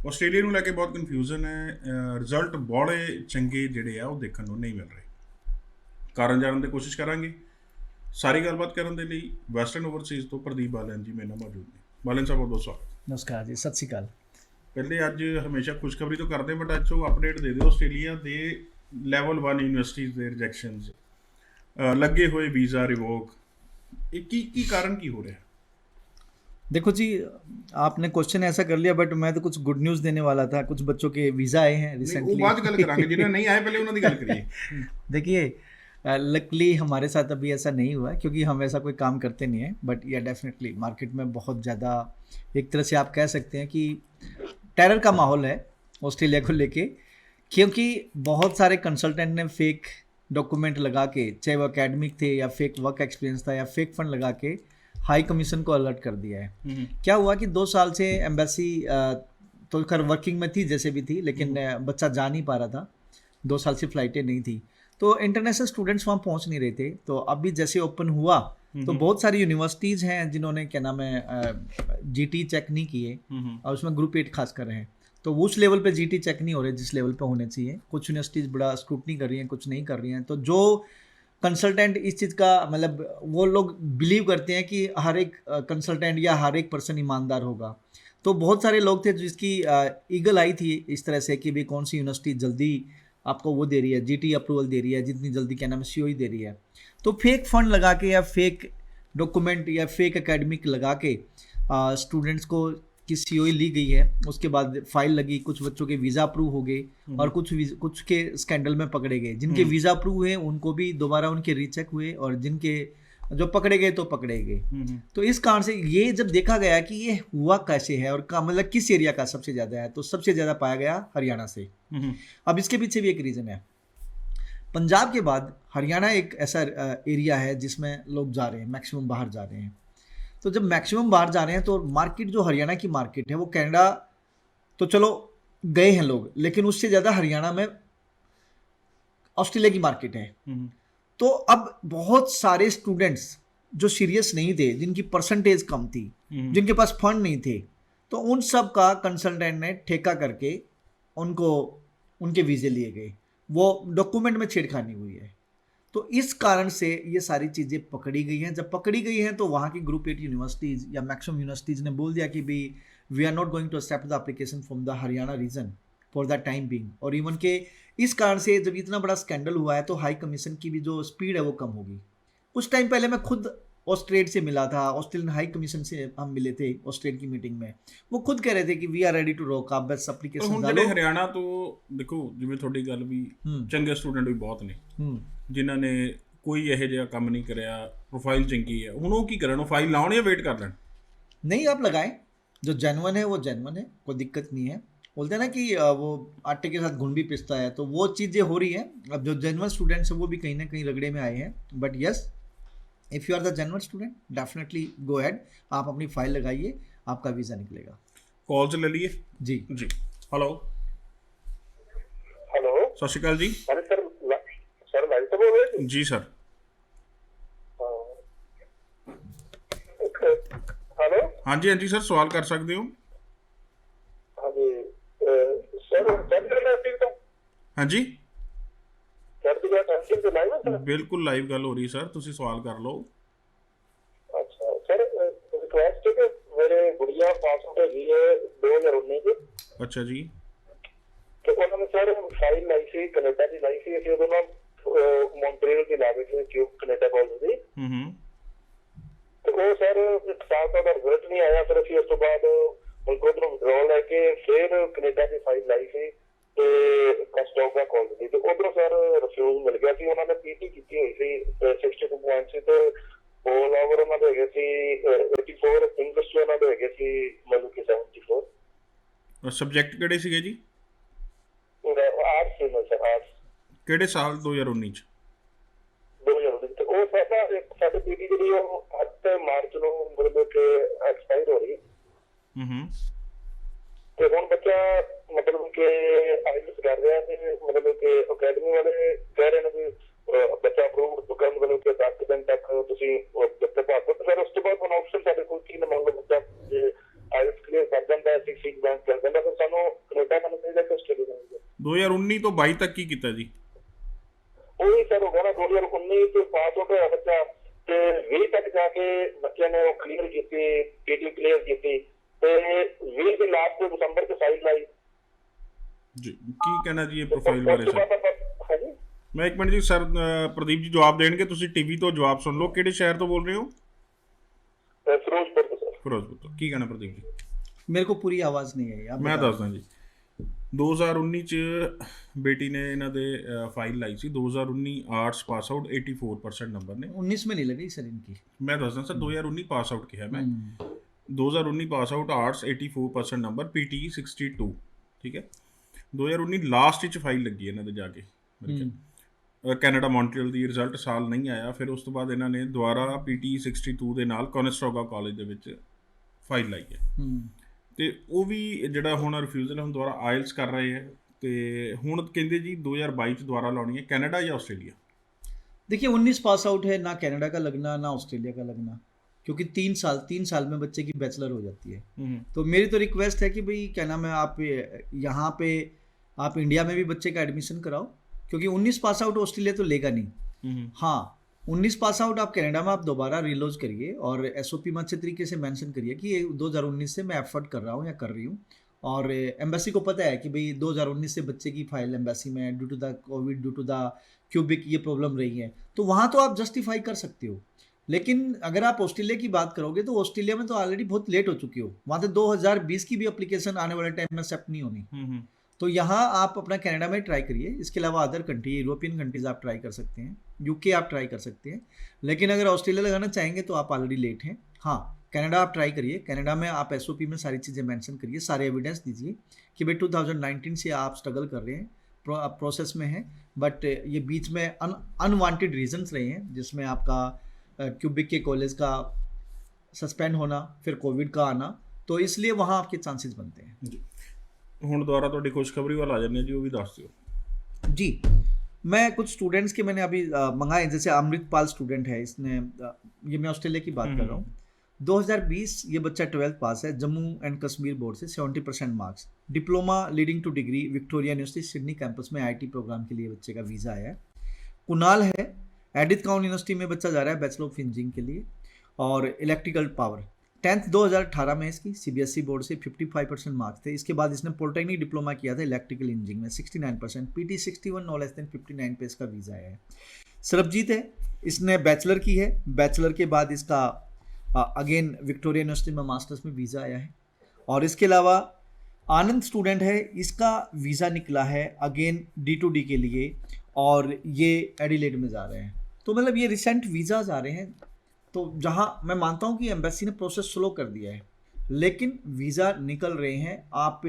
Australia ਨੂੰ ਲੈ ਕੇ ਬਹੁਤ ਕਨਫਿਊਜ਼ਨ ਹੈ। ਰਿਜ਼ਲਟ ਬੜੇ ਚੰਗੇ ਜਿਹੜੇ ਆ ਉਹ ਦੇਖਣ ਨੂੰ ਨਹੀਂ ਮਿਲ ਰਹੇ। ਕਾਰਨ ਜਾਣਨ ਦੀ ਕੋਸ਼ਿਸ਼ ਕਰਾਂਗੇ। ਸਾਰੀ ਗੱਲਬਾਤ ਕਰਨ ਦੇ ਲਈ ਵੈਸਟਰਨ ਓਵਰਸੀਜ਼ ਤੋਂ ਪ੍ਰਦੀਪ ਬਾਲਨ ਜੀ ਮੇਰੇ ਨਾਲ ਮੌਜੂਦ ਨੇ। ਬਾਲਨ ਸਾਹਿਬ ਬਹੁਤ ਬਹੁਤ ਸਵਾਗਤ। ਨਮਸਕਾਰ ਜੀ, ਸਤਿ ਸ਼੍ਰੀ ਅਕਾਲ। ਪਹਿਲੇ ਅੱਜ ਹਮੇਸ਼ਾ ਖੁਸ਼ਖਬਰੀ ਤੋਂ ਕਰਦੇ ਬਟ ਅੱਜ ਉਹ ਅਪਡੇਟ ਦੇ ਦਿਓ। ਆਸਟ੍ਰੇਲੀਆ ਦੇ ਲੈਵਲ 1 ਯੂਨੀਵਰਸਿਟੀਜ਼ ਦੇ ਰਿਜੈਕਸ਼ਨਸ, ਲੱਗੇ ਹੋਏ ਵੀਜ਼ਾ रिवोक, ये की कारण की हो रहा है? देखो जी, आपने क्वेश्चन ऐसा कर लिया बट मैं तो कुछ गुड न्यूज़ देने वाला था। कुछ बच्चों के वीज़ा आए हैं वो बात गल करांगे, जिन्हें नहीं आए पहले उन्होंने गल करिए। देखिए, लकली हमारे साथ अभी ऐसा नहीं हुआ है क्योंकि हम ऐसा कोई काम करते नहीं है। बट या डेफिनेटली मार्केट में बहुत ज़्यादा एक तरह से आप कह सकते हैं कि टेरर का माहौल है ऑस्ट्रेलिया को लेके, क्योंकि बहुत सारे कंसल्टेंट ने फेक डॉक्यूमेंट लगा के, चाहे वो एकेडमिक थे या फेक वर्क एक्सपीरियंस था या फेक फंड लगा के हाई कमीशन को अलर्ट कर दिया है। क्या हुआ कि 2 साल से एम्बेसी तो कर वर्किंग में थी जैसे भी थी, लेकिन बच्चा जा नहीं पा रहा था। 2 साल से फ्लाइटें नहीं थी तो इंटरनेशनल स्टूडेंट्स वहाँ पहुँच नहीं रहे थे। तो अभी जैसे ओपन हुआ तो बहुत सारी यूनिवर्सिटीज़ हैं जिन्होंने क्या नाम है GT चेक नहीं किए और उसमें ग्रुप 8 खास कर रहे हैं। तो उस लेवल पे GT चेक नहीं हो रहे जिस लेवल पे होने चाहिए। कुछ यूनिवर्सिटीज़ बड़ा स्क्रूटनी कर रही हैं, कुछ नहीं कर रही हैं। तो जो कंसल्टेंट इस चीज़ का मतलब वो लोग बिलीव करते हैं कि हर एक कंसल्टेंट या हर एक पर्सन ईमानदार होगा। तो बहुत सारे लोग थे जिसकी ईगल आई थी इस तरह से कि भाई कौन सी यूनिवर्सिटी जल्दी आपको वो दे रही है, GT अप्रूवल दे रही है, जितनी जल्दी क्या नाम है COE दे रही है। तो फेक फंड लगा के या फेक डॉक्यूमेंट या फेक एकेडमिक लगा के स्टूडेंट्स को की COE ली गई है। उसके बाद फाइल लगी, कुछ बच्चों के वीज़ा अप्रूव हो गए और कुछ के स्कैंडल में पकड़े गए। जिनके वीज़ा अप्रूव हुए उनको भी दोबारा उनके रीचेक हुए और जिनके जो पकड़े गए तो पकड़े गए। तो इस कारण से ये जब देखा गया कि ये हुआ कैसे है और का मतलब किस एरिया का सबसे ज़्यादा है, तो सबसे ज़्यादा पाया गया हरियाणा से। अब इसके पीछे भी एक रीज़न है। पंजाब के बाद हरियाणा एक ऐसा एरिया है जिसमें लोग जा रहे हैं, मैक्सिमम बाहर जा रहे हैं। तो जब मैक्सिमम बाहर जा रहे हैं तो मार्केट जो हरियाणा की मार्केट है वो कनाडा तो चलो गए हैं लोग, लेकिन उससे ज़्यादा हरियाणा में ऑस्ट्रेलिया की मार्केट है। तो अब बहुत सारे स्टूडेंट्स जो सीरियस नहीं थे, जिनकी परसेंटेज कम थी, जिनके पास फंड नहीं थे, तो उन सब का कंसल्टेंट ने ठेका करके उनको उनके वीज़े लिए गए। वो डॉक्यूमेंट में छेड़खानी हुई है। तो इस कारण से ये सारी चीज़ें पकड़ी गई हैं। जब पकड़ी गई हैं तो वहाँ की ग्रुप 8 यूनिवर्सिटीज़ या मैक्सिमम यूनिवर्सिटीज़ ने बोल दिया कि भाई we are not going to accept the application from the Haryana region for the time being. और इवन के इस कारण से जब इतना बड़ा स्कैंडल हुआ है तो हाई कमीशन की भी जो स्पीड है वो कम होगी। कुछ टाइम पहले मैं खुद ऑस्ट्रेट से मिला था, ऑस्ट्रेलियन हाई कमीशन से हम मिले थे ऑस्ट्रेट की मीटिंग में। वो खुद कह रहे थे कि वी आर रेडी टू रोक, आप बस एप्लीकेशन डालो। हरियाणा तो देखो जिवें थोड़ी गल भी चंगे स्टूडेंट भी बहुत ने जिन्हां ने कोई ਇਹੋ ਜਿਹਾ ਕੰਮ नहीं करिया, प्रोफाइल चंगी है, हुण ਉਹ ਕੀ ਕਰਨ? फाइल लाउण या वेट कर लें? नहीं, आप लगाएं। जो जेन्युइन है वो जेन्युइन है, कोई दिक्कत नहीं है। बोलते हैं ना कि वो आटे के साथ घुन भी पिसता है, तो वो चीज़ें हो रही है। अब जो जेन्युइन स्टूडेंट्स हैं वो भी कहीं ना कहीं रगड़े में आए हैं। But yes, if you are the genuine student definitely go ahead, आप अपनी फाइल लगाइए, आपका वीज़ा निकलेगा। कॉल्स ले लिए जी जी। हेलो हेलो, सत श्री अकाल जी। अरे सर लाइन तो बोल रहे जी सर। हेलो, हाँ जी हाँ जी सर, सवाल कर सकते हो। हाँ जी सर, हाँ जी तो लाइव है सर? बिल्कुल लाइव गल हो रही सर, तुसी सवाल कर लो। अच्छा सर, रिक्वेस्ट है कि मेरे गुड़िया पास आउट है 2019 की। अच्छा जी। तो उन्होंने सर फाइल लाई सी कनेडा की लाई सी, ਅਸੀਂ ਉਦੋਂ ਨਾ ਮੌਂਟਰੀਅਲ ਦੀ ਲਾ ਬੈਠੇ ਕਿਉਂ ਕੈਨੇਡਾ ਕਾਲਜ ਦੀ। ਤੇ ਉਹ ਸਰ ਇੱਕ ਸਾਲ ਦਾ ਰਿਜ਼ਲਟ ਨਹੀਂ ਆਇਆ। ਫਿਰ ਅਸੀਂ ਉਸ ਤੋਂ ਬਾਅਦ ਮੁਲਕ ਉਧਰੋਂ ਵਿਡਰੋਲ ਲੈ ਕੇ ਫਿਰ ਕੈਨੇਡਾ ਦੀ ਫਾਈਲ ਲਾਈ ਸੀ ਤੇ ਕਸਟੋਗਾ ਕਾਲਜ ਦੀ। ਤੇ ਉਧਰੋਂ ਸਰ ਰਿਫਿਊਜ਼ ਮਿਲ ਗਿਆ ਸੀ। ਉਹਨਾਂ ਨੇ PT ਕੀਤੀ ਹੋਈ ਸੀ 62 ਪੁਆਇੰਟ ਸੀ ਤੇ ऑल ओवर ਉਹਨਾਂ ਦੇ ਹੈਗੇ ਸੀ 84, ਇੰਗਲਿਸ਼ ਉਹਨਾਂ ਦੇ ਹੈਗੇ ਸੀ ਮਤਲਬ ਕਿ 74। ਸਬਜੈਕਟ ਕਿਹੜੇ ਸੀਗੇ ਜੀ? आर्ट्स से मैं सर, आर्ट्स। ਕਿਹੜੇ ਸਾਲ? 2019 ਚ। 2019 ਤੇ ਉਹ ਸਾਡਾ ਇੱਕ ਸਾਡੇ ਪੀਟੀ ਜਿਹੜੀ ਉਹ 8 ਮਾਰਚ ਨੂੰ ਮਤਲਬ ਕਿ ਐਕਸਪਾਇਰ ਹੋ ਰਹੀ। ਤੇ ਹੁਣ ਬੱਚਾ ਮਤਲਬ ਕਿ ਆਈਲੈਟਸ ਕਰ ਰਿਹਾ ਤੇ ਮਤਲਬ ਕਿ ਅਕੈਡਮੀ ਵਾਲੇ ਕਹਿ ਰਹੇ ਨੇ ਵੀ ਬੱਚਾ ਅਪਰੂਵ ਕਰਨ ਮਤਲਬ ਕਿ 10 ਦਿਨ ਤੱਕ ਤੁਸੀਂ ਬੱਚੇ ਭਾਰਤ। ਤੇ ਫਿਰ ਉਸ ਤੋਂ ਬਾਅਦ ਹੁਣ ਆਪਸ਼ਨ ਸਾਡੇ ਕੋਲ ਕੀ ਨਾ ਮੰਨ ਲਓ ਬੱਚਾ ਆਇਲਸ ਕਲੀਅਰ ਕਰ ਜਾਂਦਾ ਹੈ 6 ਫੀਟ ਬੈਂਕ ਕਰ ਜਾਂਦਾ ਫਿਰ ਸਾਨੂੰ ਕੈਨੇਡਾ ਕਰਨਾ ਚਾਹੀਦਾ ਕਿ ਆਸਟ੍ਰੇਲੀਆ ਕਰਨਾ ਚਾਹੀਦਾ 2019 ਤੋਂ 22 ਤੱਕ ਕੀ ਕੀਤਾ ਜੀ? ਉਹੀ ਸਰ ਹੋ ਗਿਆ ਨਾ 2019 ਤੋਂ ਪਾਸ ਆਊਟ ਹੋਇਆ ਬੱਚਾ ਤੇ 20 ਤੱਕ ਜਾ ਕੇ ਬੱਚਿਆਂ ਨੇ ਉਹ ਕਲੀਅਰ ਕੀਤੀ ਪੀਟੀ ਕਲੀਅਰ ਕੀਤੀ ਤੇ 20 ਦੇ ਲਾਸਟ ਦਸੰਬਰ ਚ ਫਾਈਲ ਲਾਈ ਜੀ ਕੀ ਕਹਿਣਾ ਜੀ ਇਹ ਪ੍ਰੋਫਾਈਲ ਬਾਰੇ ਸਰ? ਹਾਂਜੀ ਮੈਂ ਇੱਕ ਮਿੰਟ ਜੀ ਸਰ, ਪ੍ਰਦੀਪ ਜੀ ਜਵਾਬ ਦੇਣਗੇ, ਤੁਸੀਂ ਟੀਵੀ ਤੋਂ ਜਵਾਬ ਸੁਣ ਲਓ। ਕਿਹੜੇ ਸ਼ਹਿਰ ਤੋਂ ਬੋਲ ਰਹੇ ਹੋ? ਫਿਰੋਜ਼ਪੁਰ ਤੋਂ ਸਰ। ਫਿਰੋਜ਼ਪੁਰ ਤੋਂ। ਕੀ ਕਹਿਣਾ ਪ੍ਰਦੀਪ ਜੀ? मेरे को पूरी आवाज़ नहीं आई, आप ਮੈਂ बताओ। ਦੱਸਦਾ ਜੀ। 2019 ਚ ਬੇਟੀ ਨੇ ਇਹਨਾਂ ਦੇ ਫਾਈਲ ਲਾਈ ਸੀ। 2019 ਆਰਟਸ ਪਾਸ ਆਊਟ 84% ਨੰਬਰ ਨੇ। 19 में नहीं लगी सर इनकी। ਮੈਂ ਦੱਸਦਾ ਸਰ 2019 ਪਾਸ ਆਊਟ ਕਿਹਾ ਮੈਂ। 2019 pass out arts 84% number, PT 62, ਠੀਕ ਹੈ। 2019 ਲਾਸਟ ਵਿੱਚ ਫਾਈਲ ਲੱਗੀ ਇਹਨਾਂ ਦੇ ਜਾ ਕੇ ਕੈਨੇਡਾ ਮੌਂਟਰੀਅਲ ਦੀ। ਰਿਜ਼ਲਟ ਸਾਲ ਨਹੀਂ ਆਇਆ, ਫਿਰ ਉਸ ਤੋਂ ਬਾਅਦ ਇਹਨਾਂ ਨੇ ਦੁਬਾਰਾ ਪੀਟੀ 62 ਦੇ ਨਾਲ ਕੋਨਸਟੋਗਾ ਕਾਲਜ ਦੇ ਵਿੱਚ ਫਾਈਲ ਲਾਈ ਹੈ। ਤੇ ਉਹ ਵੀ ਜਿਹੜਾ ਹੁਣ ਰਿਫਿਊਜ਼ਲ ਹੁਣ ਦੁਬਾਰਾ ਆਇਲਸ ਕਰ ਰਹੇ ਹੈ ਤੇ ਹੁਣ ਕਹਿੰਦੇ ਜੀ 2022 ਚ ਦੁਬਾਰਾ ਲਾਉਣੀ ਹੈ। ਕੈਨੇਡਾ ਜਾਂ ਆਸਟ੍रेलिया? देखिए 19 पास आउट है, ना कनाडा का लगना ना ऑस्ट्रेलिया का लगना, क्योंकि 3 साल में बच्चे की बैचलर हो जाती है। तो मेरी तो रिक्वेस्ट है कि भाई क्या नाम है, आप यहाँ पे आप इंडिया में भी बच्चे का एडमिशन कराओ, क्योंकि 19 पास आउट ऑस्ट्रेलिया तो लेगा नहीं। हाँ 19 पास आउट आप कनाडा में आप दोबारा रिलोज करिए और एसओपी में अच्छे तरीके से मेंशन करिए कि ये 2019 से मैं एफर्ट कर रहा हूँ या कर रही हूँ, और एम्बेसी को पता है कि भाई 2019 से बच्चे की फाइल एम्बेसी में due to the COVID, due to the Quebec ये प्रॉब्लम रही है, तो वहाँ तो आप जस्टिफाई कर सकते हो। लेकिन अगर आप ऑस्ट्रेलिया की बात करोगे तो ऑस्ट्रेलिया में तो ऑलरेडी बहुत लेट हो चुकी हो, वहाँ तो 2020 की भी एप्लीकेशन आने वाले टाइम में एक्सेप्ट नहीं होनी। तो यहाँ आप अपना कनाडा में ट्राई करिए। इसके अलावा अदर कंट्री, यूरोपियन कंट्रीज आप ट्राई कर सकते हैं, यूके आप ट्राई कर सकते हैं। लेकिन अगर ऑस्ट्रेलिया लगाना चाहेंगे तो आप ऑलरेडी लेट हैं। हाँ कनाडा आप ट्राई करिए। कनाडा में आप एसओपी में सारी चीज़ें मेंशन करिए, सारे एविडेंस दीजिए कि भाई 2019 से आप स्ट्रगल कर रहे हैं, प्रोसेस में हैं, बट ये बीच में अनवांटेड रीजंस रहे हैं, जिसमें आपका क्यूबिक के कॉलेज का सस्पेंड होना, फिर कोविड का आना, तो इसलिए वहाँ आपके चांसेस बनते हैं। ਹੁਣ ਦੁਬਾਰਾ ਤੁਹਾਡੀ ਖੁਸ਼ਖਬਰੀ ਵੱਲ ਆ ਜਾਂਦੇ ਹਾਂ जी, वो भी दस दियो जी। मैं कुछ स्टूडेंट्स के मैंने अभी मंगाए, जैसे अमृतपाल स्टूडेंट है, इसने ये मैं ऑस्ट्रेलिया की बात कर रहा हूँ। 2020 ये बच्चा 12th पास है, जम्मू एंड कश्मीर बोर्ड से 70% marks, diploma leading two degree Victoria university Sydney campus में आईटी प्रोग्राम के लिए बच्चे का वीज़ा आया है। कुणाल है, एडिथ काउंट यूनिवर्सिटी में बच्चा जा रहा है बैचलर ऑफ इंजीनियरिंग के लिए, और इलेक्ट्रिकल पावर 10th 2018 में इसकी सीबीएसई बोर्ड से 55% मार्क्स थे। इसके बाद इसने पॉलिटेक्निक डिप्लोमा किया था इलेक्ट्रिकल इंजीनियरिंग में 69%, पीटी 61, नो लेस देन 59 पे इसका वीज़ा आया है। सरबजीत है, इसने बैचलर की है, बैचलर के बाद इसका अगेन विक्टोरिया यूनिवर्सिटी में मास्टर्स में वीज़ा आया है। और इसके अलावा आनंद स्टूडेंट है, इसका वीज़ा निकला है अगेन D2D के लिए, और ये एडिलेड में जा रहे हैं। तो मतलब ये रिसेंट वीज़ाज आ रहे हैं, तो जहाँ मैं मानता हूँ कि एम्बेसी ने प्रोसेस स्लो कर दिया है, लेकिन वीज़ा निकल रहे हैं। आप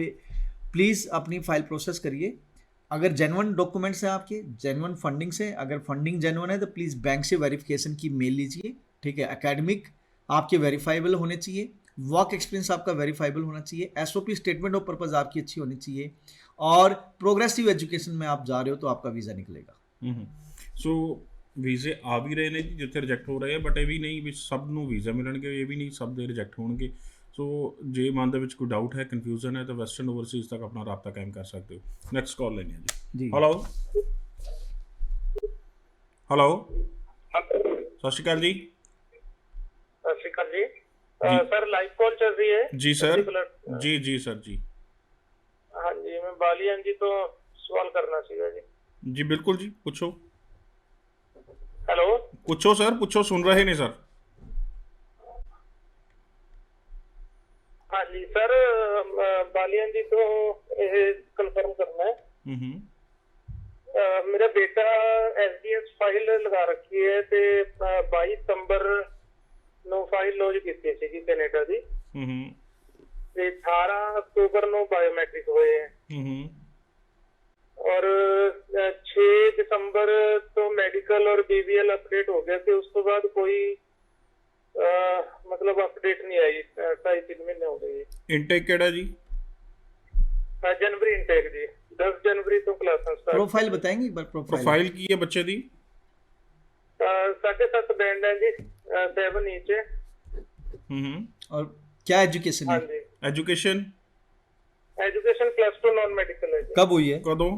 प्लीज़ अपनी फ़ाइल प्रोसेस करिए। अगर जेन्युइन डॉक्यूमेंट्स हैं आपके, जेन्युइन फंडिंग से, अगर फंडिंग जेन्युइन है तो प्लीज़ बैंक से वेरिफिकेशन की मेल लीजिए, ठीक है। एकेडमिक आपके वेरीफाइबल होने चाहिए, वर्क एक्सपीरियंस आपका वेरीफाइबल होना चाहिए, एसओपी स्टेटमेंट ऑफ पर्पज़ आपकी अच्छी होनी चाहिए, और प्रोग्रेसिव एजुकेशन में आप जा रहे हो तो आपका वीज़ा निकलेगा। सो ਵੀਜ਼ੇ ਆ ਵੀ ਰਹੇ ਨੇ ਜੀ ਜਿੱਥੇ ਰਿਜੈਕਟ ਹੋ ਰਹੇ ਆ, ਬਟ ਇਹ ਵੀ ਨਹੀਂ ਵੀ ਸਭ ਨੂੰ ਵੀਜ਼ਾ ਮਿਲਣਗੇ, ਇਹ ਵੀ ਨਹੀਂ ਸਭ ਦੇ ਰਿਜੈਕਟ ਹੋਣਗੇ। ਸੋ ਜੇ ਮਨ ਦੇ ਵਿੱਚ ਕੋਈ ਡਾਊਟ ਹੈ, ਕਨਫਿਊਜ਼ਨ ਹੈ, ਤਾਂ ਵੈਸਟਰਨ ਓਵਰਸੀਜ਼ ਤੱਕ ਆਪਣਾ ਰਾਬਤਾ ਕਾਇਮ ਕਰ ਸਕਦੇ ਹੋ। ਨੈਕਸਟ ਕਾਲ ਲੈਣੀ ਹੈ ਜੀ। ਹੈਲੋ ਹੈਲੋ, ਸਤਿ ਸ਼੍ਰੀ ਅਕਾਲ ਜੀ। ਸਤਿ ਸ਼੍ਰੀ ਅਕਾਲ ਜੀ। ਸਰ ਲਾਈਵ ਕਾਲ ਚੱਲ ਰਹੀ ਹੈ ਜੀ ਸਰ। ਜੀ ਜੀ ਸਰ ਜੀ। ਹਾਂਜੀ ਮੈਂ ਬਾਲੀਆਂ ਜੀ ਤੋਂ ਸਵਾਲ ਕਰਨਾ ਸੀਗਾ ਜੀ। ਜੀ ਬਿਲकुल ਜੀ, ਪੁੱਛੋ। ਹੈਲੋ ਪੁੱਛੋ ਸਰ, ਪੁੱਛੋ, ਸੁਣ ਰਹੇ ਨੇ ਸਰ। ਹਾਂਜੀ ਸਰ, ਬਾਲੀਆਂ ਜੀ ਤੋਂ ਇਹ ਕਨਫਰਮ ਕਰਨਾ ਹੈ। ਮੇਰਾ ਬੇਟਾ ਐਸਡੀਐਸ ਫਾਈਲ ਲਗਾ ਰੱਖੀ ਹੈ ਤੇ 22 ਸਤੰਬਰ ਨੂੰ ਫਾਈਲ ਲੌਂਚ ਕੀਤੀ ਸੀਗੀ ਕੈਨੇਡਾ ਦੀ, ਤੇ 18 ਅਕਤੂਬਰ ਨੂੰ ਬਾਇਓਮੈਟ੍ਰਿਕ ਹੋਏ ਹੈ, और 6 दिसंबर तो मेडिकल और BBL अपडेट हो गया थे। उस तो बाद कोई मतलब अपडेट नहीं आई, 2.5-3 महीने हो गए। इनटेक केड़ा जी? जनवरी इनटेक जी, 10 जनवरी तो क्लासेस स्टार्ट। प्रोफाइल बताएंगे एक बार? प्रोफाइल की है बच्चे दी? 7.5 बैंड है जी, 7 इंच है। और क्या एजुकेशन है? हाँ जी, एजुकेशन एजुकेशन +2 नॉन मेडिकल है जी। कब हुई है? कदों?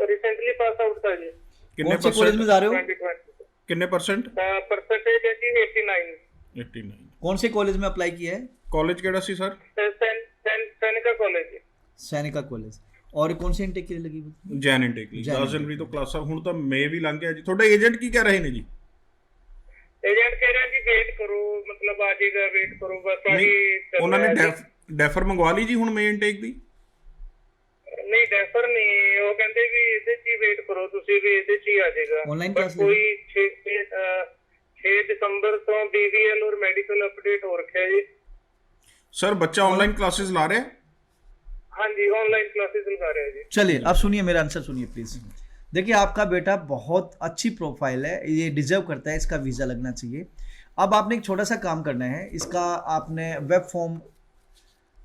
रिसेंटली पास आउट था जी। कितने कौन से कॉलेज में जा रहे हो? 2020 कितने परसेंट? परसेंटेज है जी 89। 89। कौन से कॉलेज में अप्लाई किया है? कॉलेज केड़ा सी सर? सैनिका कॉलेज जी। सैनिका कॉलेज। और कौन से इंटेक के लिए लगी हुई? ਜੈਨ ਇਨਟੇਕ ਲਈ ਜੈਨ 10 ਜਨਵਰੀ ਤੋਂ ਕਲਾਸਾਂ, ਹੁਣ ਤਾਂ ਮਈ ਵੀ ਲੰਘ ਗਿਆ ਜੀ। ਤੁਹਾਡੇ ਏਜੰਟ ਕੀ ਕਹਿ ਰਹੇ ਨੇ ਜੀ? एजेंट कह रहे हैं जी वेट करो, मतलब आ जाएगा, वेट करो बस। ਨਹੀਂ, अभी ਉਹਨਾਂ ਨੇ ਡੈਫਰ ਮੰਗਵਾ ਲਈ ਜੀ ਹੁਣ ਮਈ ਇਨਟੇਕ ਦੀ? ਨਹੀਂ ਡੈਫਰ ਨਹੀਂ, ਉਹ ਕਹਿੰਦੇ ਵੀ ਇਹਦੇ 'ਚ ਹੀ ਵੇਟ ਕਰੋ ਤੁਸੀਂ, ਵੀ ਇਹਦੇ 'ਚ ਹੀ ਆ ਜਾਏਗਾ। Online But class ਕੋਈ 6 ਦਸੰਬਰ ਤੋਂ BVL और मेडिकल अपडेट हो रखा है जी। ਸਰ ਬੱਚਾ ਆਨਲਾਈਨ ਕਲਾਸਿਸ ਲਾ ਰਿਹਾ? हाँ जी, ऑनलाइन क्लासेस लगा रहे हैं जी। चलिए अब सुनिए मेरा आंसर सुनिए प्लीज। देखिए आपका बेटा बहुत अच्छी प्रोफाइल है, ये डिजर्व करता है, इसका वीज़ा लगना चाहिए। अब आपने एक छोटा सा काम करना है, इसका आपने वेब फॉर्म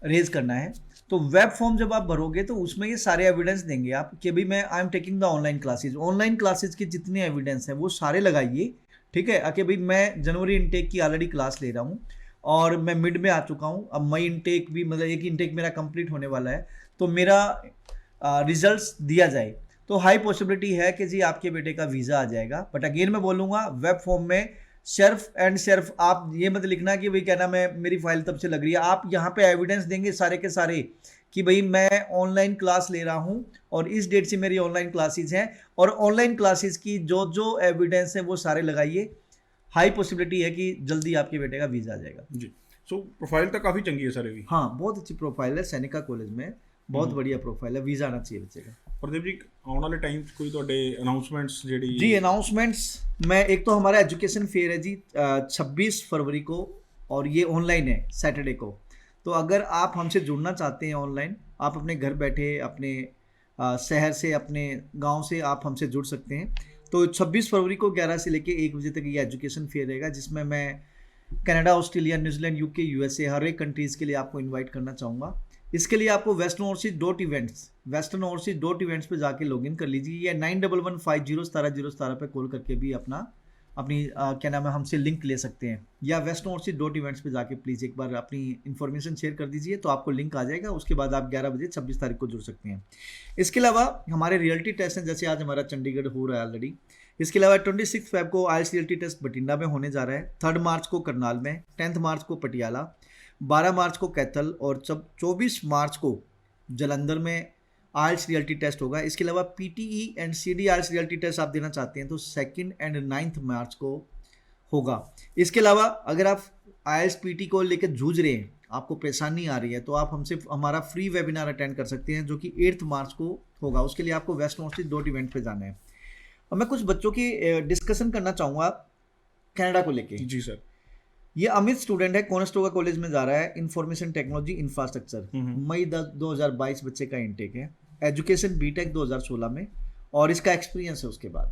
रेज करना है। तो वेब फॉर्म जब आप भरोगे तो उसमें ये सारे एविडेंस देंगे आप कि भाई मैं I am taking the online classes. Online classes के जितने एविडेंस हैं वो सारे लगाइए, ठीक है। कि भाई मैं जनवरी इनटेक की ऑलरेडी क्लास ले रहा हूँ और मैं मिड में आ चुका हूँ, अब मई इनटेक भी, मतलब एक इनटेक मेरा कंप्लीट होने वाला है, तो मेरा रिजल्ट्स दिया जाए तो हाई पॉसिबिलिटी है कि जी आपके बेटे का वीज़ा आ जाएगा। बट अगेन मैं बोलूँगा वेब फॉर्म में सिर्फ एंड सिर्फ आप ये मत लिखना कि भाई क्या नाम है मेरी फाइल तब से लग रही है। आप यहाँ पे एविडेंस देंगे सारे के सारे कि भाई मैं ऑनलाइन क्लास ले रहा हूँ और इस डेट से मेरी ऑनलाइन क्लासेज हैं, और ऑनलाइन क्लासेज की जो जो एविडेंस है वो सारे लगाइए। हाई पॉसिबिलिटी है कि जल्दी आपके बेटे का वीज़ा आ जाएगा जी। सो प्रोफाइल तो काफ़ी चंगी है सर ये भी। हाँ बहुत अच्छी प्रोफाइल है, सैनिका कॉलेज में बहुत बढ़िया प्रोफाइल है, वीज़ा आना चाहिए बच्चे का। प्रदीप जी आने वाले टाइम कोई ਤੁਹਾਡੇ अनाउंसमेंट्स ਜਿਹੜੀ जी अनाउंसमेंट्स मैं एक तो हमारा एजुकेशन फेयर है जी 26 फरवरी को, और ये ऑनलाइन है सैटरडे को। तो अगर आप हमसे जुड़ना चाहते हैं ऑनलाइन, आप अपने घर बैठे अपने शहर से अपने गांव से आप हमसे जुड़ सकते हैं। तो 26 फरवरी को 11 से लेके 1 बजे तक ये एजुकेशन फेयर रहेगा, जिसमें मैं Canada, Australia, New Zealand, UK, USA हर एक कंट्रीज़ के लिए आपको इनवाइट करना चाहूँगा। इसके लिए आपको वेस्टर्न ओवरसीज डॉट इवेंट्स पे जाके लॉगिन कर लीजिए, या 9115017017 पे कॉल करके भी अपनी क्या नाम है हमसे लिंक ले सकते हैं, या वेस्टर्न ओवरसीज डॉट इवेंट्स पे जाके प्लीज़ एक बार अपनी इन्फॉर्मेशन शेयर कर दीजिए तो आपको लिंक आ जाएगा। उसके बाद आप 11 बजे 26 तारीख को जुड़ सकते हैं। इसके अलावा हमारे रियलिटी टेस्ट हैं, जैसे आज हमारा चंडीगढ़ हो रहा है ऑलरेडी। इसके अलावा 26 फेब को आइल्स रियलिटी टेस्ट बठिंडा में होने जा रहा है, 3 मार्च को करनाल में, 10 मार्च को पटियाला, 12 मार्च को कैथल, और 24 मार्च को जलंधर में आइल्स रियलिटी टेस्ट होगा। इसके अलावा PTE and CD IELTS reality test आप देना चाहते हैं तो 2 एंड 9 मार्च को होगा। इसके अलावा अगर आप आइल्स PT को लेकर जूझ रहे हैं, आपको परेशानी आ रही है, तो आप हमसे हमारा फ्री वेबिनार अटेंड कर सकते हैं जो कि 8 मार्च को होगा। उसके लिए आपको westernOverseas.event पे जाना है। अब मैं कुछ बच्चों की डिस्कशन करना चाहूँगा कनाडा को लेके। जी सर। ये अमित स्टूडेंट है, कोनेस्टोगा कॉलेज में जा रहा है, इंफॉर्मेशन टेक्नोलॉजी इंफ्रास्ट्रक्चर। मई 2022 बच्चे का इनटेक है, एजुकेशन बीटेक 2016 में, और इसका एक्सपीरियंस है उसके बाद।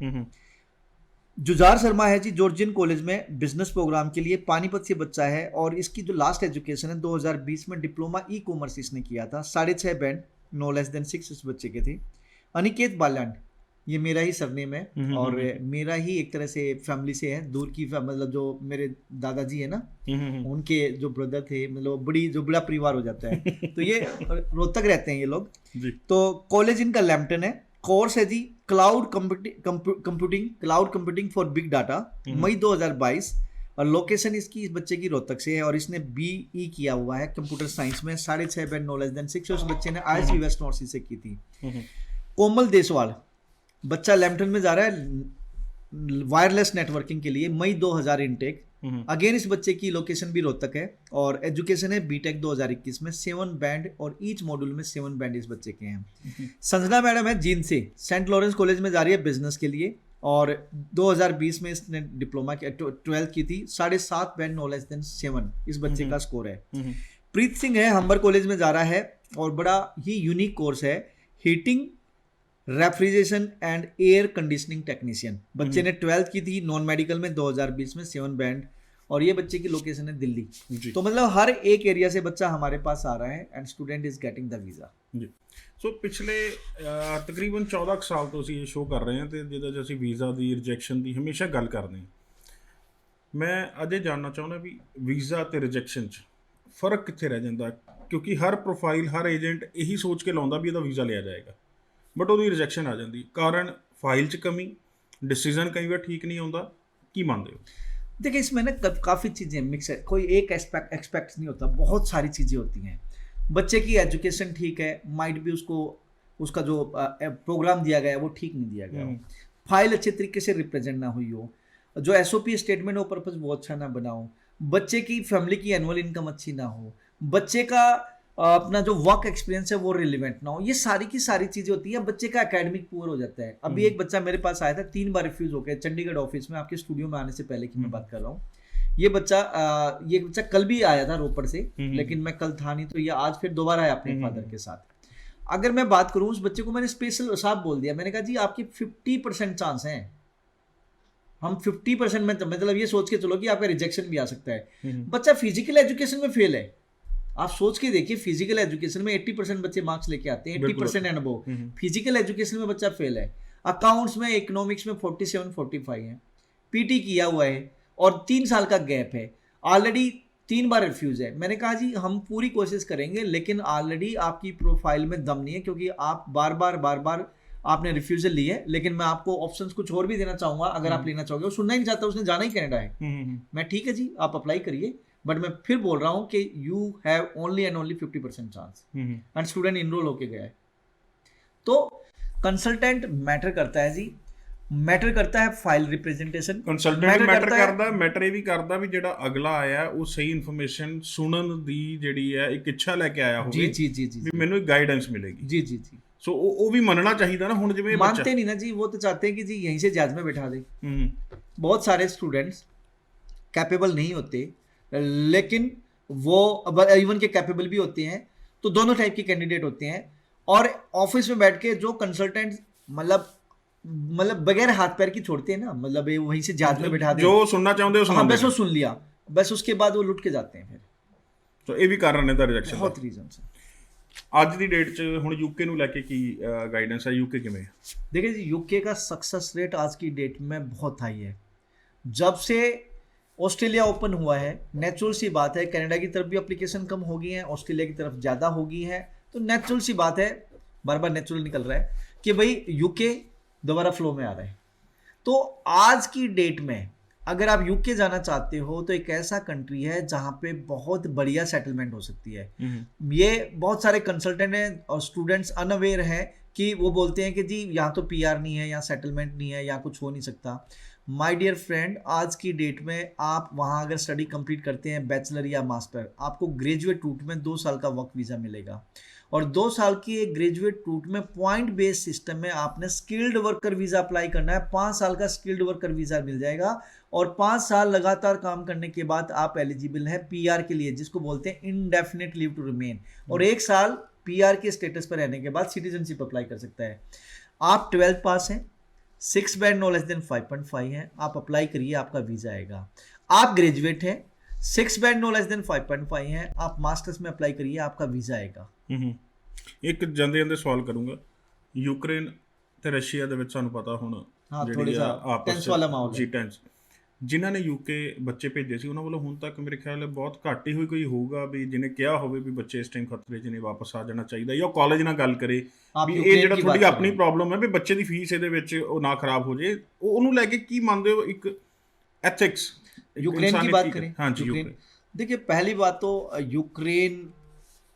जुजार शर्मा है जी, जॉर्जियन कॉलेज में बिजनेस प्रोग्राम के लिए, पानीपत से बच्चा है, और इसकी जो लास्ट एजुकेशन है 2020 में डिप्लोमा ई कॉमर्स इसने किया था, 6.5 बैंड, नो लेस देन 6 इस बच्चे के थे। अनिकेत बाल्यान, ये मेरा ही सरनेम है और मेरा ही एक तरह से फैमिली से है, दूर की मतलब जो मेरे दादाजी है ना उनके जो ब्रदर थे, मतलब बड़ा परिवार हो जाता है। तो ये रोहतक रहते हैं ये लोग। तो कॉलेज इनका लैम्पटन है, कोर्स है जी cloud computing for big data, May 2022, और लोकेशन इसकी इस बच्चे की रोहतक से है, और इसने BE किया हुआ है कंप्यूटर साइंस में, 6.5 बैंड, नो लेस देन 6, उस बच्चे ने IISc वेस्ट नॉर्थ से की थी। कोमल देसवाल, बच्चा लैम्पटन में जा रहा है वायरलेस नेटवर्किंग के लिए, मई 2000 इनटेक। अगेन इस बच्चे की लोकेशन भी रोहतक है, और एजुकेशन है बीटेक 2021 में, 7 बैंड, और ईच मॉड्यूल में 7 बैंड इस बच्चे के हैं। संजना मैडम है जींद से, सेंट लॉरेंस कॉलेज में जा रही है बिजनेस के लिए, और 2020 में इसने डिप्लोमा 12th की थी, 7.5 बैंड, नो लेस देन 7 इस बच्चे का स्कोर है। प्रीत सिंह है, हम्बर कॉलेज में जा रहा है, और बड़ा ही यूनिक कोर्स है, heating, refrigeration and air conditioning technician. बच्चे ने 12th की थी नॉन मेडिकल में 2020 में, 7 बैंड, और ये बच्चे की लोकेशन है दिल्ली। तो मतलब हर एक एरिया से बच्चा हमारे पास आ रहा है, and student is getting the visa जी। सो पिछले तकरीबन 14 ਸਾਲ ਤੋਂ ਅਸੀਂ ਇਹ ਸ਼ੋਅ ਕਰ ਰਹੇ ਹਾਂ, ਤੇ ਜਿਹਦੇ 'ਚ ਅਸੀਂ ਵੀਜ਼ਾ ਦੀ ਰਿਜੈਕਸ਼ਨ ਦੀ ਹਮੇਸ਼ਾ ਗੱਲ ਕਰਦੇ ਹਾਂ। ਮੈਂ ਅਜੇ ਜਾਣਨਾ ਚਾਹੁੰਦਾ ਵੀ ਵੀਜ਼ਾ ਤੇ ਰਿਜੈਕਸ਼ਨ 'ਚ ਫਰਕ ਕਿੱਥੇ ਰਹਿ ਜਾਂਦਾ, ਕਿਉਂਕਿ ਹਰ ਪ੍ਰੋਫਾਈਲ ਹਰ ਏਜੰਟ ਇਹੀ ਸੋਚ ਕੇ ਲਾਉਂਦਾ ਵੀ ਇਹਦਾ ਵੀਜ਼ਾ ਲਿਆ ਜਾਏਗਾ, ਬਟ ਉਹਦੀ ਰਿਜੈਕਸ਼ਨ ਆ ਜਾਂਦੀ, ਕਾਰਨ ਫਾइल 'ਚ कमी, डिसीजन कई बार ठीक नहीं होता, की मानते हो? देखिए इसमें ना काफ़ी चीज़ें मिक्स है, कोई एक एक्सपेक्ट नहीं होता, बहुत सारी चीज़ें होती हैं। बच्चे की एजुकेशन ठीक है, माइट भी उसको उसका जो प्रोग्राम दिया गया है वो ठीक नहीं दिया गया हो, फाइल अच्छे तरीके से रिप्रेजेंट ना हुई हो, जो SOP स्टेटमेंट हो पर्पज वो अच्छा ना बनाओ, बच्चे की फैमिली की एनुअल इनकम अच्छी ना हो, बच्चे का अपना जो वर्क एक्सपीरियंस है वो रिलेवेंट ना हो, ये सारी की सारी चीज़ें होती है, बच्चे का एकेडमिक पुअर हो जाता है। अभी एक बच्चा मेरे पास आया था, 3 बार रिफ्यूज़ हो गया चंडीगढ़ ऑफिस में, आपके स्टूडियो में आने से पहले की मैं बात कर रहा हूँ। ये बच्चा कल भी आया था रोपड़ से, लेकिन मैं कल था नहीं, तो ये आज फिर दोबारा आया अपने फादर के साथ। अगर मैं बात करूँ उस बच्चे को मैंने स्पेशल साफ बोल दिया, मैंने कहा जी आपकी 50% चांस हैं, हम 50% में, मतलब ये सोच के चलो कि आपका रिजेक्शन भी आ सकता है। बच्चा फिजिकल एजुकेशन में फेल है, आप सोच के देखिए, फिजिकल एजुकेशन में 80% बच्चे मार्क्स लेके आते हैं, 80% एंड अबव, फिजिकल एजुकेशन में बच्चा फेल है। अकाउंट्स में, इकोनॉमिक्स में 47-45 है, पीटी किया हुआ है और 3 साल का गैप है, ऑलरेडी 3 बार रिफ्यूज है। मैंने कहा जी हम पूरी कोशिश करेंगे, लेकिन ऑलरेडी आपकी प्रोफाइल में दम नहीं है, क्योंकि आप बार बार आपने रिफ्यूजल ली है, लेकिन मैं आपको ऑप्शंस कुछ और भी देना चाहूंगा अगर आप लेना चाहोगे। वो सुनना ही नहीं चाहता, उसने जाना ही कनाडा है। मैं ठीक है जी आप अप्लाई करिए, बट मैं फिर बोल रहा हूँ कि you have only and only 50% chance, and student enrol होके गया है। तो कंसल्टेंट मैटर करता है जी, मैटर करता है फाइल रिप्रेजेंटेशन, ਕੰਸਲਟੈਂਟ ਮੈਟਰ ਕਰਦਾ, ਮੈਟਰ ਇਹ ਵੀ ਕਰਦਾ ਵੀ ਜਿਹੜਾ ਅਗਲਾ ਆਇਆ ਉਹ ਸਹੀ ਇਨਫੋਰਮੇਸ਼ਨ ਸੁਣਨ ਦੀ ਜਿਹੜੀ ਹੈ ਇੱਕ ਇੱਛਾ ਲੈ ਕੇ ਆਇਆ ਹੋਵੇ, जी ਵੀ ਮੈਨੂੰ ਇੱਕ ਗਾਈਡੈਂਸ ਮਿਲੇਗੀ। जी जी जी ਸੋ ਉਹ ਵੀ ਮੰਨਣਾ ਚਾਹੀਦਾ ਨਾ। ਹੁਣ ਜਿਵੇਂ मानते नहीं ना जी, वो तो चाहते हैं कि जी यहीं से जहाज में बैठा दे। बहुत सारे स्टूडेंट्स कैपेबल नहीं होते, लेकिन वो इवन के कैपेबल भी होते हैं, तो दोनों टाइप के कैंडिडेट होते हैं। और ऑफिस में बैठ के जो कंसल्टेंट मतलब बगैर हाथ पैर की छोड़ते हैं ना, मतलब वहीं से जहाज में बैठा दे, जो सुनना चाहते हो हाँ बस वो सुन लिया, बस उसके बाद वो लुट के जाते हैं फिर। तो ये भी कारण है दा रिजेक्शन, बहुत रीजन है। ਅੱਜ ਦੀ ਡੇਟ 'ਚ ਹੁਣ यूके ਨੂੰ ਲੈ ਕੇ ਕੀ गाइडेंस है, यूके ਕਿਵੇਂ है? देखिए जी यूके का सक्सेस रेट आज की डेट में बहुत हाई है। जब से ऑस्ट्रेलिया ओपन हुआ है, नेचुरल सी बात है, कनाडा की तरफ भी एप्लीकेशन कम हो गई है, ऑस्ट्रेलिया की तरफ ज़्यादा हो गई है, तो नेचुरल सी बात है, बार बार नेचुरल निकल रहा है कि भाई यूके दोबारा फ्लो में आ रहा है। तो आज की डेट में अगर आप यूके जाना चाहते हो तो एक ऐसा कंट्री है जहाँ पे बहुत बढ़िया सेटलमेंट हो सकती है। ये बहुत सारे कंसल्टेंट हैं और स्टूडेंट्स अनअवेयर हैं कि वो बोलते हैं कि जी यहाँ तो PR नहीं है, यहाँ सेटलमेंट नहीं है, यहाँ कुछ हो नहीं सकता। माय डियर फ्रेंड, आज की डेट में आप वहाँ अगर स्टडी कंप्लीट करते हैं बैचलर या मास्टर, आपको ग्रेजुएट रूट में 2 साल का वर्क वीज़ा मिलेगा, और 2 साल की एक ग्रेजुएट रूट में पॉइंट बेस्ड सिस्टम में आपने स्किल्ड वर्कर वीज़ा अप्लाई करना है, 5 साल का स्किल्ड वर्कर वीज़ा मिल जाएगा, और 5 साल लगातार काम करने के बाद आप एलिजिबल हैं PR के लिए, जिसको बोलते हैं इनडेफिनेट लीव टू रिमेन, और 1 साल PR के स्टेटस पर रहने के बाद सिटीजनशिप अप्लाई कर सकता है। आप 12th पास हैं, 6 बैंड नो लेस देन 5.5 है, आप अप्लाई करिए, आपका वीज़ा आएगा। आप ग्रेजुएट हैं, 6 बैंड नो लेस देन 5.5 है, आप मास्टर्स में अप्लाई करिए, आपका वीज़ा आएगा। ਇੱਕ ਜਾਂਦੇ ਸਵਾਲ ਕਰੂੰਗਾ, यूक्रेन ਤੇ ਰਸ਼ੀਆ ਦੇ ਵਿੱਚ ਸਾਨੂੰ ਪਤਾ ਹੁਣ ਥੋੜਾ ਜਿਹਾ ਟੈਂਸ ਵਾਲਾ ਮਾਹੌਲ ਜੀ, ਟੈਂਸ ਜਿਨ੍ਹਾਂ ਨੇ UK ਬੱਚੇ ਭੇਜੇ ਸੀ ਉਹਨਾਂ ਵੱਲੋਂ ਹੁਣ ਤੱਕ ਮੇਰੇ ਖਿਆਲ ਬਹੁਤ ਘੱਟ ਹੀ ਕੋਈ ਹੋਊਗਾ ਵੀ ਜਿਹਨੇ ਕਿਹਾ ਹੋਵੇ ਵੀ ਬੱਚੇ ਇਸ ਟਾਈਮ ਖਤਰੇ 'ਚ ਨੇ, ਵਾਪਸ ਆ ਜਾਣਾ ਚਾਹੀਦਾ, ਜਾਂ ਕਾਲਜ ਨਾਲ ਗੱਲ ਕਰੇ ਵੀ ਇਹ ਜਿਹੜਾ ਤੁਹਾਡੀ ਆਪਣੀ ਪ੍ਰੋਬਲਮ ਹੈ ਵੀ ਬੱਚੇ ਦੀ ਫੀਸ ਇਹਦੇ ਵਿੱਚ ਉਹ ਨਾ ਖਰਾਬ ਹੋ ਜੇ, ਉਹਨੂੰ ਲੈ ਕੇ ਕੀ ਮੰਨਦੇ ਹੋ? ਇੱਕ एथिक्स यूक्रेन की बात करें, हाँ जी, देखिए पहली बात तो यूक्रेन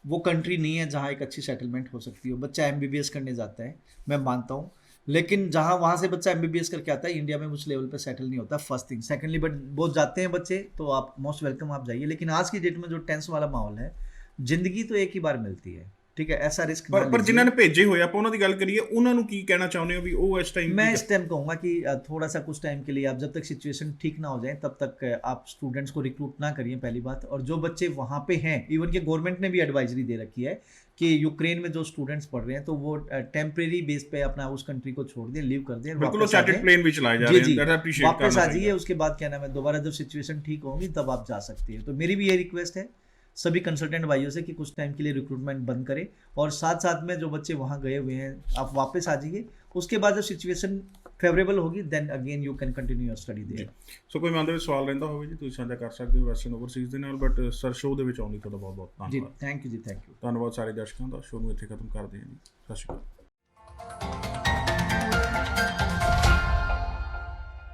वो कंट्री नहीं है जहाँ एक अच्छी सेटलमेंट हो सकती हो। बच्चा MBBS करने जाता है, मैं मानता हूँ, लेकिन जहाँ वहाँ से बच्चा MBBS करके आता है, इंडिया में उस लेवल पे सेटल नहीं होता, फर्स्ट थिंग। सेकेंडली, बट बहुत जाते हैं बच्चे, तो आप मोस्ट वेलकम, आप जाइए। लेकिन आज की डेट में जो टेंस वाला माहौल है, जिंदगी तो एक ही बार मिलती है, ठीक है, ऐसा रिस्क पर जिन्होंने भेजे हुए आप उन्होंने गल करिए, उन्होंने की कहना चाहते हो भी वो इस टाइम? मैं इस टाइम कहूँगा कि थोड़ा सा कुछ टाइम के लिए आप, जब तक सिचुएशन ठीक ना हो जाए तब तक आप स्टूडेंट्स को रिक्रूट ना करिए, पहली बात। और जो बच्चे वहाँ पे हैं, इवन के गवर्नमेंट ने भी एडवाइजरी दे रखी है कि यूक्रेन में जो स्टूडेंट्स पढ़ रहे हैं तो वो टेम्परेरी बेस पे अपना उस कंट्री को छोड़ दें, लीव कर दें, वापस आ जाइए। उसके बाद क्या नाम है, दोबारा जब सिचुएशन ठीक होगी तब आप जा सकते हैं। तो मेरी भी ये रिक्वेस्ट है सभी कंसल्टेंट भाइयों से कि कुछ टाइम के लिए रिक्रूटमेंट बंद करें, और साथ साथ में जो बच्चे वहाँ गए हुए हैं आप वापस आ जाइए। उसके बाद जब सिचुएशन फेवरेबल होगी then again you can continue your study ਜੀ देयर। ਸੋ ਕੋਈ ਮਨ ਦੇ ਵਿੱਚ ਸਵਾਲ ਰਹਿੰਦਾ ਹੋਵੇ ਜੀ ਤੁਸੀਂ ਸਾਂਝਾ ਕਰ ਸਕਦੇ ਹੋ ਵੈਸਟਰਨ ਓਵਰਸੀਜ਼ ਦੇ ਨਾਲ, ਬਟ ਸਰ ਸ਼ੋਅ ਦੇ ਵਿੱਚ ਆਉਣ ਲਈ ਤੁਹਾਡਾ ਬਹੁਤ ਬਹੁਤ जी ਧੰਨਵਾਦ। थैंक यू जी, थैंक यू। ਧੰਨਵਾਦ ਸਾਰੇ ਦਰਸ਼ਕਾਂ ਦਾ। ਸ਼ੋਅ ਨੂੰ ਇੱਥੇ ਖਤਮ ਕਰਦੇ ਹਾਂ ਜੀ। ਸਤਿ ਸ਼੍ਰੀ ਅਕਾਲ।